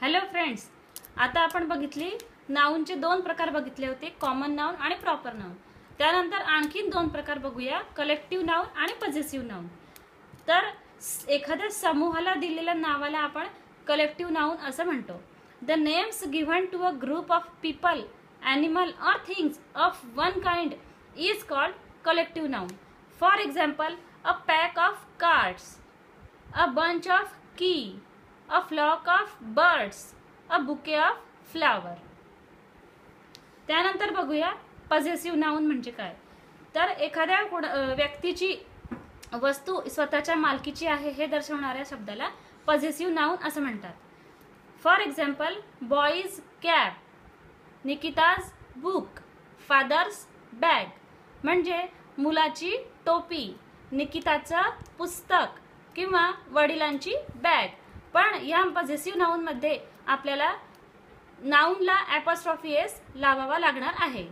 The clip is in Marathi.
हॅलो फ्रेंड्स, आता आपण बघितली नाउनचे दोन प्रकार बघितले होते, कॉमन नाउन आणि प्रॉपर नाउन. त्यानंतर आणखीन दोन प्रकार बघूया, कलेक्टिव्ह नाउन आणि पॉझेसिव्ह नाउन. तर एखाद्या समूहाला दिलेल्या नावाला आपण कलेक्टिव्ह नाउन असं म्हणतो. The names given to a group of people, animal और things of one kind is called collective noun. For example, a pack of cards, a bunch of key, a flock of birds, a bouquet of flower. त्यानंतर बघूया पॉझेसिव्ह नाउन म्हणजे काय. तर एखाद्या व्यक्तीची वस्तू स्वतःच्या मालकीची आहे हे दर्शवणाऱ्या शब्दाला पॉझेसिव्ह नाउन असं म्हणतात. For example, boy's cap, Nikita's book, father's bag. म्हणजे मुलाची टोपी, निकिताचं पुस्तक किंवा वडिलांची बॅग. पण या पॉझेसिव्ह नाउन मध्ये आपल्याला नाउनला ॲपॉस्ट्रॉफी एस लावावा लागणार आहे.